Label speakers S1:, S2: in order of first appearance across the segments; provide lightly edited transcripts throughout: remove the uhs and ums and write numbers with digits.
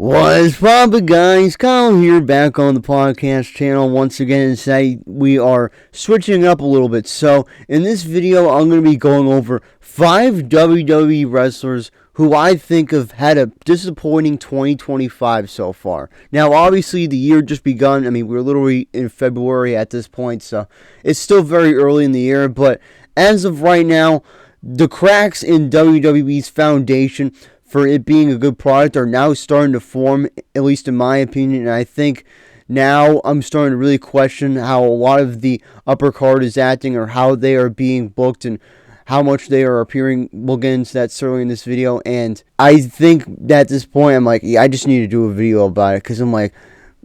S1: What's poppin', guys? Kyle here, back on the podcast channel once again, and say we are switching up a little bit. So, in this video, I'm going to be going over 5 WWE wrestlers who I think have had a disappointing 2025 so far. Now, obviously, the year just begun. I mean, we're literally in February at this point, so it's still very early in the year, but as of right now, the cracks in WWE's foundation for it being a good product are now starting to form, at least in my opinion. And I think now I'm starting to really question how a lot of the upper card is acting, or how they are being booked, and how much they are appearing. We'll get into that certainly in this video. And I think that at this point, I'm like, yeah, I just need to do a video about it, because I'm like,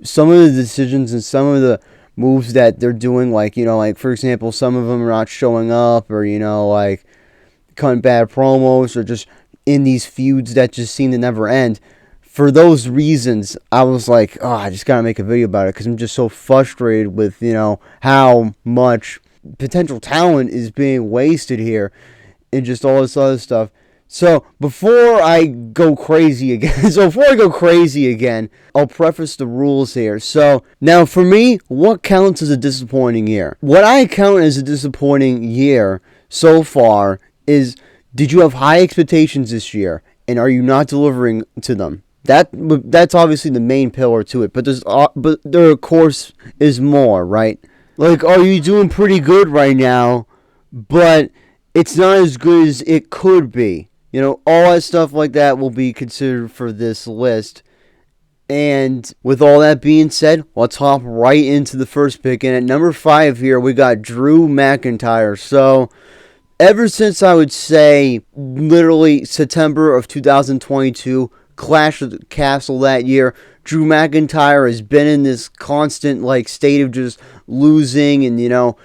S1: some of the decisions and some of the moves that they're doing, like, for example, some of them are not showing up, or, like, cutting bad promos, or just in these feuds that just seem to never end. For those reasons, I was like, oh, I just gotta make a video about it, because I'm just so frustrated with, how much potential talent is being wasted here, and just all this other stuff. So before I go crazy again, I'll preface the rules here. So now, for me, what counts as a disappointing year? What I count as a disappointing year so far is, did you have high expectations this year, and are you not delivering to them? That's obviously the main pillar to it. But there of course is more, right? Like, are you doing pretty good right now, but it's not as good as it could be? All that stuff like that will be considered for this list. And with all that being said, let's hop right into the first pick. And at number 5 here, we got Drew McIntyre. So, ever since, I would say, literally September of 2022, Clash of the Castle that year, Drew McIntyre has been in this constant, state of just losing and,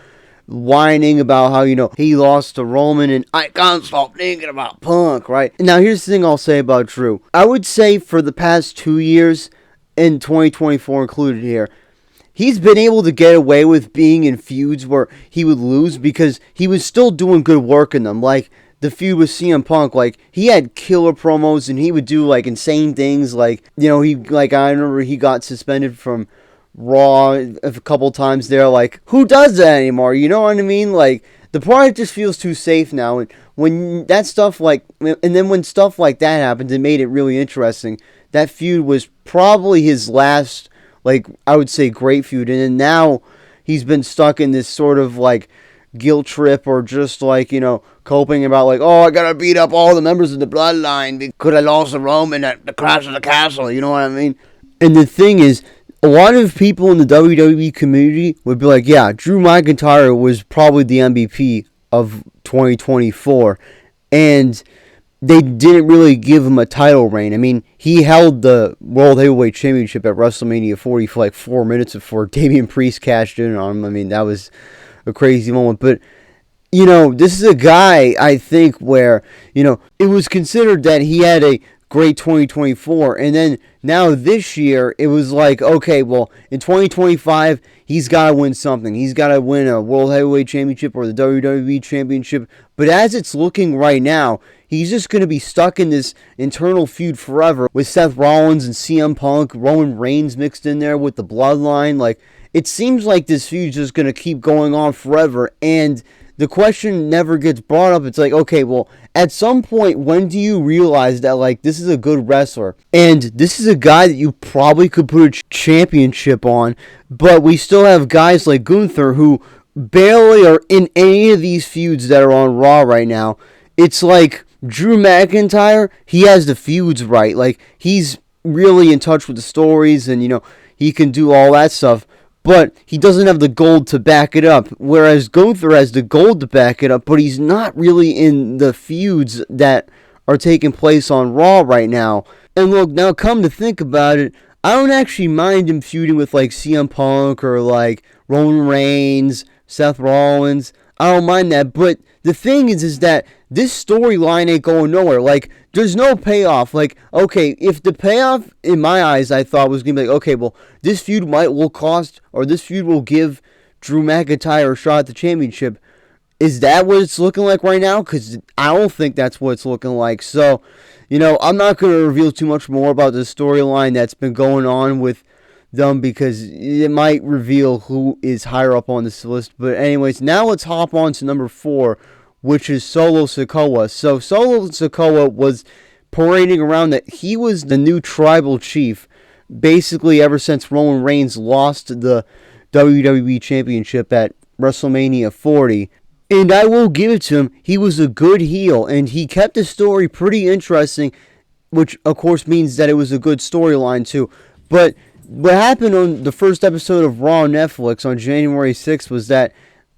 S1: whining about how, he lost to Roman, and I can't stop thinking about Punk, right? Now, here's the thing I'll say about Drew. I would say for the past 2 years, and 2024 included here, he's been able to get away with being in feuds where he would lose, because he was still doing good work in them. Like the feud with CM Punk, he had killer promos, and he would do insane things. I remember he got suspended from Raw a couple times there. Who does that anymore? You know what I mean? The product just feels too safe now, and when that stuff when stuff like that happens, it made it really interesting. That feud was probably his last, I would say, great feud. And then now he's been stuck in this sort of, guilt trip, or just, coping about, oh, I gotta beat up all the members of the bloodline because I lost to Roman at the Clash of the Castle. You know what I mean? And the thing is, a lot of people in the WWE community would be like, yeah, Drew McIntyre was probably the MVP of 2024. And they didn't really give him a title reign. I mean, he held the World Heavyweight Championship at WrestleMania 40 for 4 minutes before Damian Priest cashed in on him. I mean, that was a crazy moment. But, this is a guy, I think, where, it was considered that he had a great 2024. And then now this year, it was okay, well, in 2025, he's got to win something. He's got to win a World Heavyweight Championship or the WWE Championship. But as it's looking right now, he's just going to be stuck in this internal feud forever with Seth Rollins and CM Punk, Roman Reigns mixed in there with the bloodline. It seems like this feud's just going to keep going on forever, and the question never gets brought up. It's okay, well, at some point, when do you realize that, this is a good wrestler, and this is a guy that you probably could put a championship on, but we still have guys like Gunther who barely are in any of these feuds that are on Raw right now. It's Drew McIntyre, he has the feuds right. He's really in touch with the stories, and, he can do all that stuff. But he doesn't have the gold to back it up. Whereas Gunther has the gold to back it up, but he's not really in the feuds that are taking place on Raw right now. And look, now come to think about it, I don't actually mind him feuding with CM Punk or Roman Reigns, Seth Rollins. I don't mind that. But the thing is that this storyline ain't going nowhere. There's no payoff. Okay, if the payoff, in my eyes, I thought was going to be okay, well, this feud will cost, or this feud will give Drew McIntyre a shot at the championship. Is that what it's looking like right now? Because I don't think that's what it's looking like. So, I'm not going to reveal too much more about the storyline that's been going on with them because it might reveal who is higher up on this list. But anyways, now let's hop on to number 4, which is Solo Sikoa. So Solo Sikoa was parading around that he was the new tribal chief, basically ever since Roman Reigns lost the WWE Championship at WrestleMania 40. And I will give it to him, he was a good heel, and he kept the story pretty interesting, which of course means that it was a good storyline too. But what happened on the first episode of Raw on Netflix on January 6th was that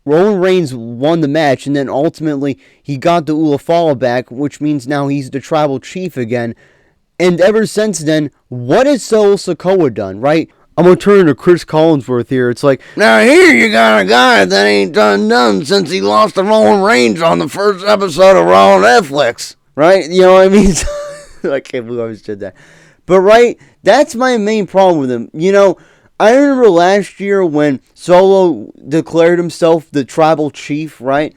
S1: Roman Reigns won the match, and then ultimately he got the Ulafala back, which means now he's the tribal chief again. And ever since then, what has Solo Sikoa done, right? I'm going to turn to Chris Collinsworth here. It's like, now here you got a guy that ain't done nothing since he lost to Roman Reigns on the first episode of Raw on Netflix. Right? You know what I mean? I can't believe I just did that. But right, that's my main problem with him. I remember last year when Solo declared himself the tribal chief, right?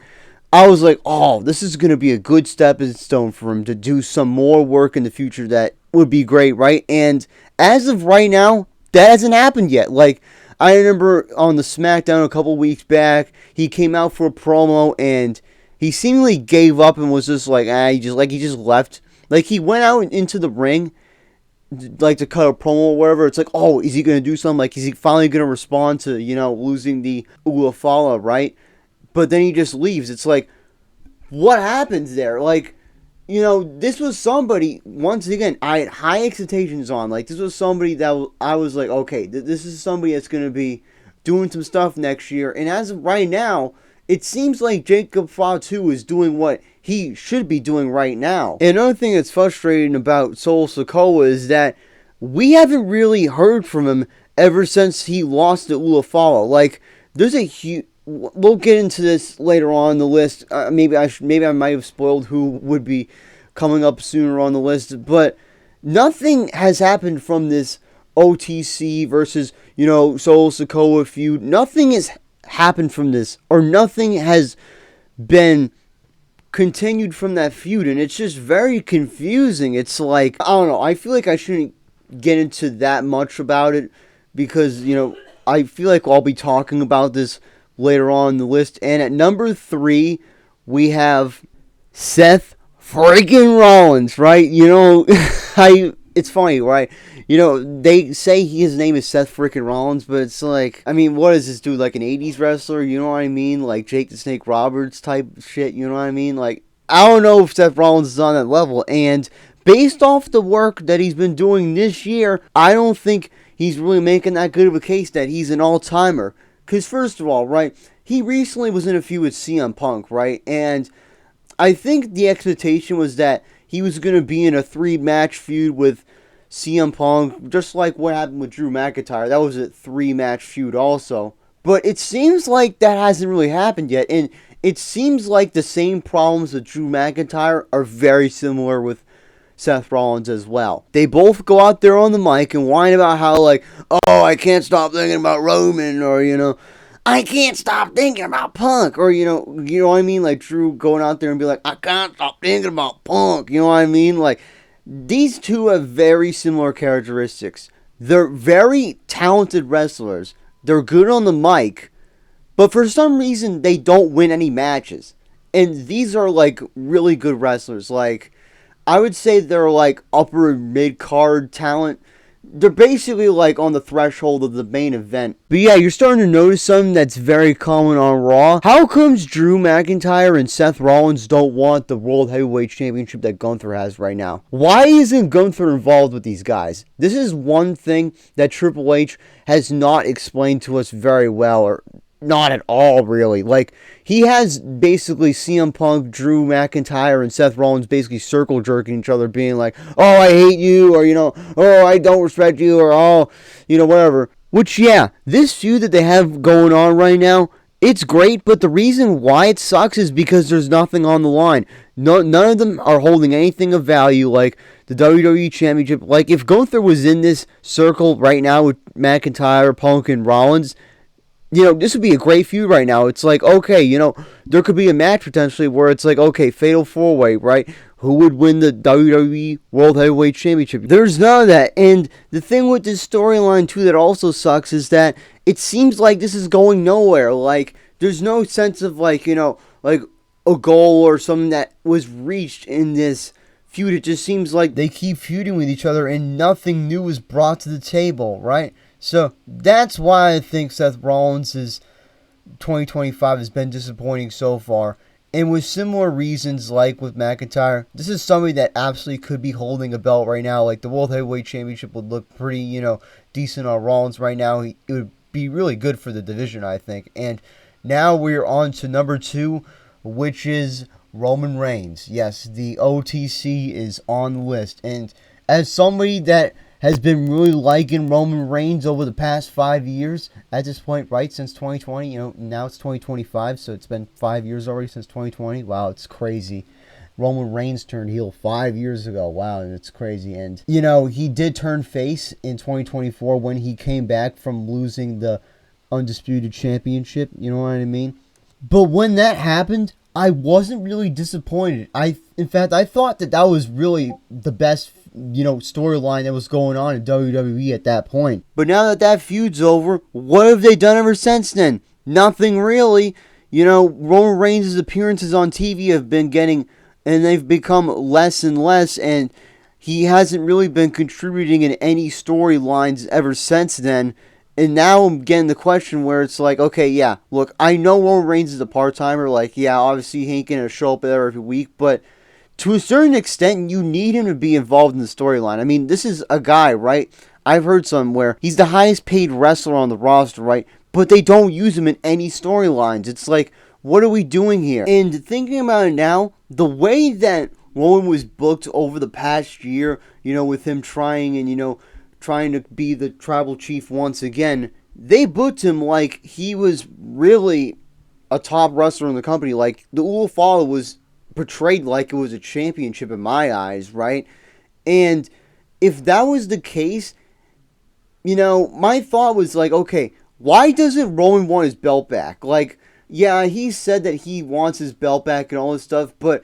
S1: I was like, oh, this is going to be a good stepping stone for him to do some more work in the future that would be great, right? And as of right now, that hasn't happened yet. Like, I remember on the SmackDown a couple weeks back, he came out for a promo and he seemingly gave up and was just like, he just left. Like, he went out into the ring, like, to cut a promo or whatever. It's like, oh, is he going to do something? Like, is he finally going to respond to, losing the Ulafala, right? But then he just leaves. It's like, what happens there? Like, this was somebody, once again, I had high expectations on. Like, this was somebody that I was like, okay, this is somebody that's going to be doing some stuff next year. And as of right now, it seems like Jacob Fatu is doing what he should be doing right now. And another thing that's frustrating about Solo Sikoa is that we haven't really heard from him ever since he lost to Ulafala. Like, there's a huge... We'll get into this later on in the list. Maybe I might have spoiled who would be coming up sooner on the list. But nothing has happened from this OTC versus, Solo Sikoa feud. Nothing has happened from this. Or nothing has been continued from that feud. And it's just very confusing. It's like, I don't know. I feel like I shouldn't get into that much about it. Because, I feel like I'll be talking about this later on in the list. And at number 3, we have Seth freaking Rollins, right? It's funny, right? They say his name is Seth freaking Rollins, but it's like, I mean, what is this dude, like an 80s wrestler? You know what I mean? Like Jake the Snake Roberts type shit, you know what I mean? Like, I don't know if Seth Rollins is on that level. And based off the work that he's been doing this year, I don't think he's really making that good of a case that he's an all-timer. Because first of all, right, he recently was in a feud with CM Punk, right? And I think the expectation was that he was going to be in a 3-match feud with CM Punk, just like what happened with Drew McIntyre. That was a 3-match feud also. But it seems like that hasn't really happened yet. And it seems like the same problems with Drew McIntyre are very similar with Seth Rollins as well. They both go out there on the mic and whine about how, like, oh, I can't stop thinking about Roman, or, I can't stop thinking about Punk, or, you know what I mean? Like, Drew going out there and be like, I can't stop thinking about Punk, you know what I mean? Like, these two have very similar characteristics. They're very talented wrestlers. They're good on the mic, but for some reason, they don't win any matches. And these are, like, really good wrestlers. Like, I would say they're like upper mid-card talent. They're basically like on the threshold of the main event. But yeah, you're starting to notice something that's very common on Raw. How comes Drew McIntyre and Seth Rollins don't want the World Heavyweight Championship that Gunther has right now? Why isn't Gunther involved with these guys? This is one thing that Triple H has not explained to us very well, or not at all, really. Like, he has basically CM Punk, Drew McIntyre, and Seth Rollins basically circle jerking each other, being like, oh, I hate you, or, oh, I don't respect you, or, oh, whatever. Which, yeah, this feud that they have going on right now, it's great, but the reason why it sucks is because there's nothing on the line. None of them are holding anything of value, like the WWE Championship. Like, if Gunther was in this circle right now with McIntyre, Punk, and Rollins, this would be a great feud right now. It's like, okay, there could be a match potentially where it's like, okay, fatal four-way, right? Who would win the WWE World Heavyweight Championship? There's none of that. And the thing with this storyline, too, that also sucks is that it seems like this is going nowhere. Like, there's no sense of, like, like a goal or something that was reached in this feud. It just seems like they keep feuding with each other and nothing new is brought to the table, right? So that's why I think Seth Rollins' 2025 has been disappointing so far. And with similar reasons like with McIntyre, this is somebody that absolutely could be holding a belt right now. Like the World Heavyweight Championship would look pretty, decent on Rollins right now. It would be really good for the division, I think. And now we're on to number 2, which is Roman Reigns. Yes, the OTC is on the list. And as somebody that has been really liking Roman Reigns over the past 5 years at this point, right? Since 2020, now it's 2025, so it's been 5 years already since 2020. Wow, it's crazy. Roman Reigns turned heel 5 years ago. Wow, and it's crazy. And, he did turn face in 2024 when he came back from losing the Undisputed Championship. You know what I mean? But when that happened, I wasn't really disappointed. In fact, I thought that was really the best storyline that was going on in WWE at that point. But now that feud's over, what have they done ever since then? Nothing really. Roman Reigns' appearances on TV have been and they've become less and less, and he hasn't really been contributing in any storylines ever since then. And now I'm getting the question where it's like, okay, yeah, look, I know Roman Reigns is a part-timer. Like, yeah, obviously he ain't going to show up there every week, but to a certain extent, you need him to be involved in the storyline. I mean, this is a guy, right? I've heard somewhere he's the highest paid wrestler on the roster, right? But they don't use him in any storylines. It's like, what are we doing here? And thinking about it now, the way that Roman was booked over the past year, with him trying to be the tribal chief once again, they booked him like he was really a top wrestler in the company. Like, the Ulufala was portrayed like it was a championship in my eyes, right? And if that was the case, my thought was like, okay, why doesn't Roman want his belt back? Like, yeah, he said that he wants his belt back and all this stuff, but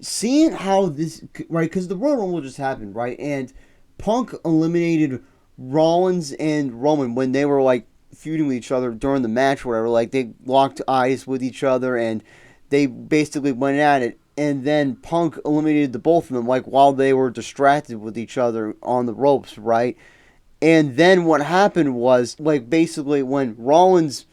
S1: seeing how this, right, because the Royal Rumble just happened, right? And Punk eliminated Rollins and Roman when they were, like, feuding with each other during the match or whatever. Like, they locked eyes with each other and they basically went at it. And then Punk eliminated the both of them, like, while they were distracted with each other on the ropes, right? And then what happened was, like, basically when Rollins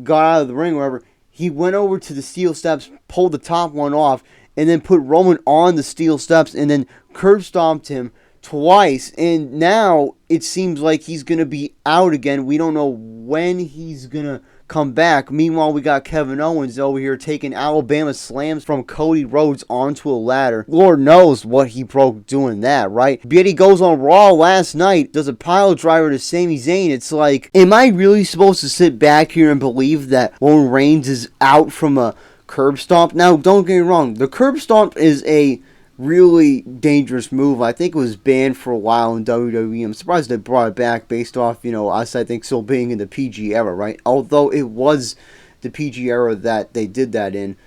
S1: got out of the ring or whatever, he went over to the steel steps, pulled the top one off, and then put Roman on the steel steps and then curb stomped him twice. And now it seems like he's going to be out again. We don't know when he's going to come back. Meanwhile, we got Kevin Owens over here taking Alabama slams from Cody Rhodes onto a ladder. Lord knows what he broke doing that, right? Yet he goes on Raw last night, does a pile driver to Sami Zayn. It's like, am I really supposed to sit back here and believe that Roman Reigns is out from a curb stomp? Now, don't get me wrong. The curb stomp is a really dangerous move. I think it was banned for a while in WWE. I'm surprised they brought it back based off, us, I think, still being in the PG era, right? Although it was the PG era that they did that in.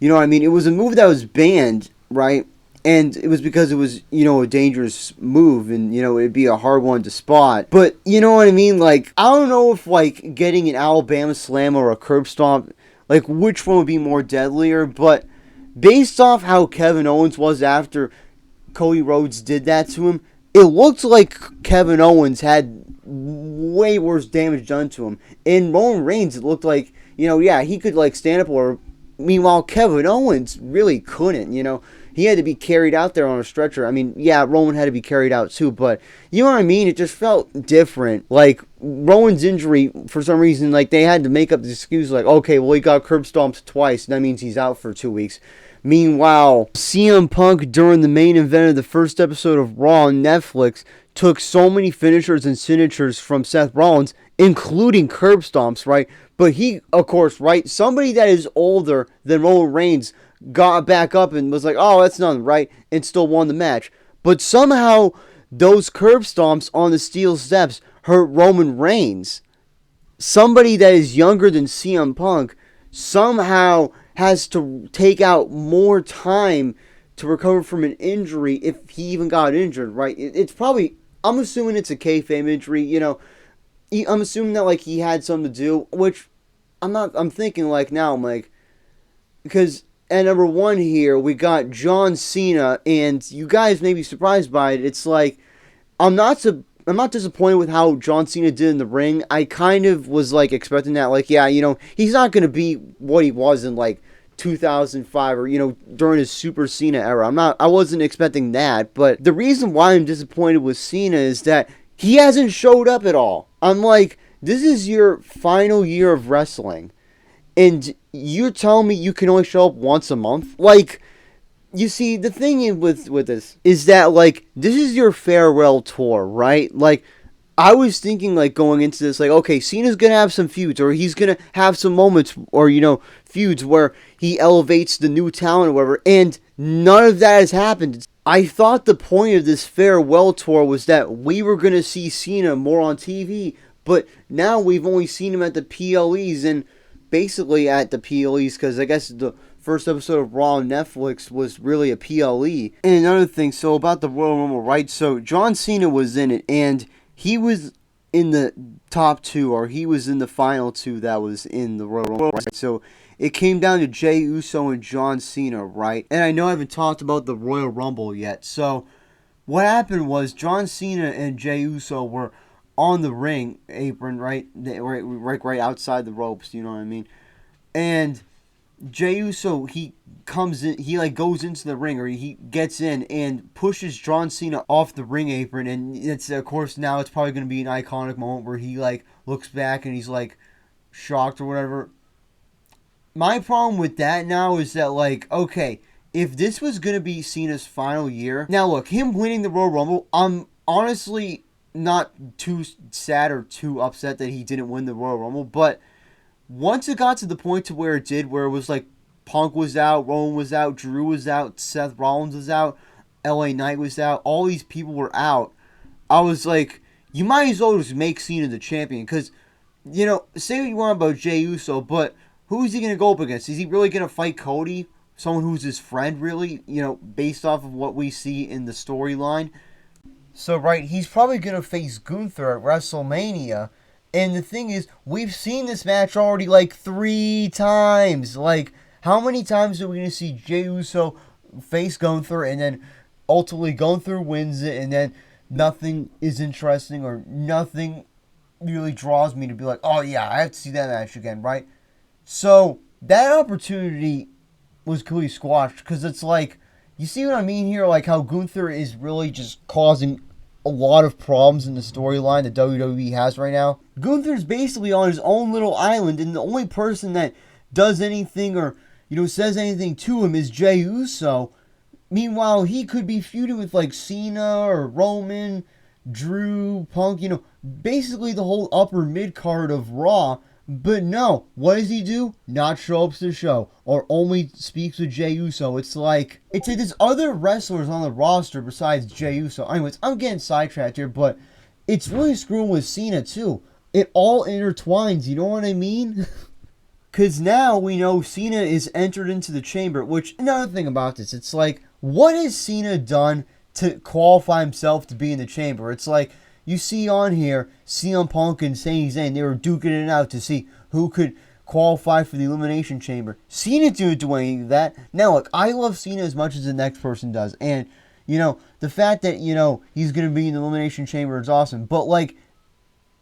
S1: It was a move that was banned, right? And it was because it was, a dangerous move and, it'd be a hard one to spot. But, you know what I mean? Like, I don't know if, like, getting an Alabama slam or a curb stomp, like, which one would be more deadlier, but based off how Kevin Owens was after Cody Rhodes did that to him, it looked like Kevin Owens had way worse damage done to him. In Roman Reigns, it looked like, he could, like, stand up or... Meanwhile, Kevin Owens really couldn't, He had to be carried out there on a stretcher. I mean, yeah, Roman had to be carried out too, but you know what I mean? It just felt different. Like, Roman's injury, for some reason, like, they had to make up the excuse, like, okay, well, he got curb stomped twice, and that means he's out for 2 weeks. Meanwhile, CM Punk, during the main event of the first episode of Raw on Netflix, took so many finishers and signatures from Seth Rollins, including curb stomps, right? But he, of course, right, somebody that is older than Roman Reigns got back up and was like, oh, that's nothing, right? And still won the match. But somehow, those curb stomps on the steel steps hurt Roman Reigns. somebody that is younger than CM Punk somehow has to take out more time to recover from an injury if he even got injured, right? It's probably, I'm assuming it's a kayfabe injury, I'm assuming that, like, he had something to do, which I'm thinking, like, now, I'm like, because at number one here, we got John Cena, and you guys may be surprised by it. It's like, I'm not disappointed with how John Cena did in the ring. I kind of was like expecting that, like, yeah, he's not gonna be what he was in like 2005 or during his Super Cena era. I wasn't expecting that, but the reason why I'm disappointed with Cena is that he hasn't showed up at all. I'm like, this is your final year of wrestling, and you're telling me you can only show up once a month? Like, you see, the thing with this is that, like, this is your farewell tour, right? Like, I was thinking, like, going into this, like, okay, Cena's gonna have some feuds, or he's gonna have some moments, or, feuds where he elevates the new talent or whatever, and none of that has happened. I thought the point of this farewell tour was that we were gonna see Cena more on TV, but now we've only seen him at the PLEs, and basically at the PLEs, because I guess the first episode of Raw on Netflix was really a PLE. And another thing, so about the Royal Rumble, right? So John Cena was in it, and he was in the top two, or he was in the final two that was in the Royal Rumble, right? So it came down to Jey Uso and John Cena, right? And I know I haven't talked about the Royal Rumble yet. So what happened was John Cena and Jey Uso were on the ring apron, right outside the ropes, you know what I mean? And Jey Uso, he comes in, he like goes into the ring, or he gets in and pushes John Cena off the ring apron, and it's, of course, now it's probably going to be an iconic moment where he like looks back and he's like shocked or whatever. My problem with that now is that, like, okay, if this was going to be Cena's final year, now look, him winning the Royal Rumble, I'm honestly not too sad or too upset that he didn't win the Royal Rumble, but once it got to the point to where it did, where it was like Punk was out, Roman was out, Drew was out, Seth Rollins was out, LA Knight was out, all these people were out, I was like, you might as well just make Cena the champion, because, say what you want about Jey Uso, but who is he going to go up against? Is he really going to fight Cody? Someone who's his friend, really, based off of what we see in the storyline? So, right, he's probably going to face Gunther at WrestleMania. And the thing is, we've seen this match already like 3 times. Like, how many times are we going to see Jey Uso face Gunther, and then ultimately Gunther wins it, and then nothing is interesting, or nothing really draws me to be like, oh yeah, I have to see that match again, right? So, that opportunity was completely squashed, because it's like, you see what I mean here? Like, how Gunther is really just causing a lot of problems in the storyline that WWE has right now. Gunther's basically on his own little island, and the only person that does anything or, says anything to him is Jey Uso. Meanwhile, he could be feuding with, like, Cena or Roman, Drew, Punk, basically the whole upper mid-card of Raw. But no, what does he do? Not show up to the show, or only speaks with Jey Uso. It's like there's other wrestlers on the roster besides Jey Uso. Anyways, I'm getting sidetracked here, but it's really screwing with Cena too. It all intertwines, you know what I mean? Because now we know Cena is entered into the chamber, which, another thing about this, it's like, what has Cena done to qualify himself to be in the chamber? It's like, you see on here, CM Punk and Sami Zayn, they were duking it out to see who could qualify for the Elimination Chamber. Cena didn't do any of that. Now, look, I love Cena as much as the next person does. And, the fact that, he's going to be in the Elimination Chamber is awesome. But, like,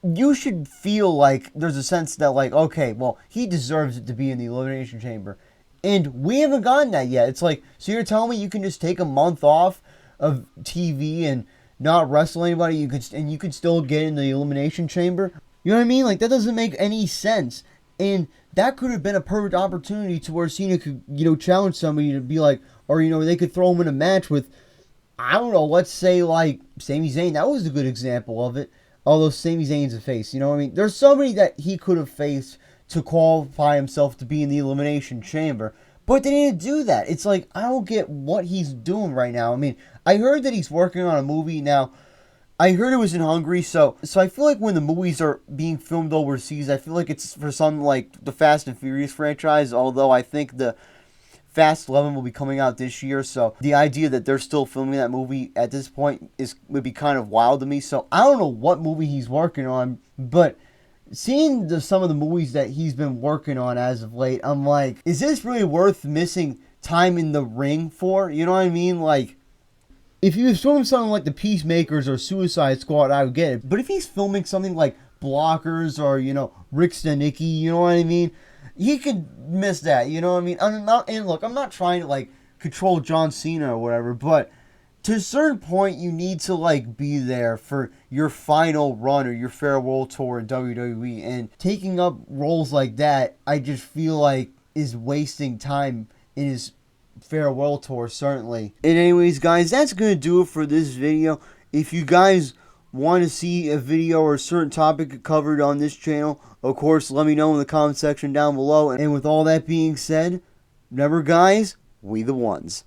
S1: you should feel like there's a sense that, like, okay, well, he deserves it to be in the Elimination Chamber. And we haven't gotten that yet. It's like, so you're telling me you can just take a month off of TV and not wrestle anybody, you could still get in the Elimination Chamber? You know what I mean? Like, that doesn't make any sense. And that could have been a perfect opportunity to where Cena could, challenge somebody to be like, or, they could throw him in a match with, I don't know, let's say, like, Sami Zayn. That was a good example of it. Although Sami Zayn's a face, you know what I mean? There's somebody that he could have faced to qualify himself to be in the Elimination Chamber. But they didn't do that. It's like, I don't get what he's doing right now. I mean, I heard that he's working on a movie now. I heard it was in Hungary, so I feel like when the movies are being filmed overseas, I feel like it's for something like the Fast and Furious franchise, although I think the Fast 11 will be coming out this year, so the idea that they're still filming that movie at this point would be kind of wild to me. So I don't know what movie he's working on, but seeing some of the movies that he's been working on as of late, I'm like, is this really worth missing time in the ring for? You know what I mean? Like, if he was filming something like The Peacemakers or Suicide Squad, I would get it. But if he's filming something like Blockers or, Rick Stenicki, you know what I mean? He could miss that, you know what I mean? I'm not trying to, control John Cena or whatever, but to a certain point, you need to, be there for your final run or your farewell tour in WWE. And taking up roles like that, I just feel like is wasting time in his farewell tour, certainly. And anyways, guys, that's going to do it for this video. If you guys want to see a video or a certain topic covered on this channel, of course, let me know in the comment section down below. And with all that being said, remember, guys, we the ones.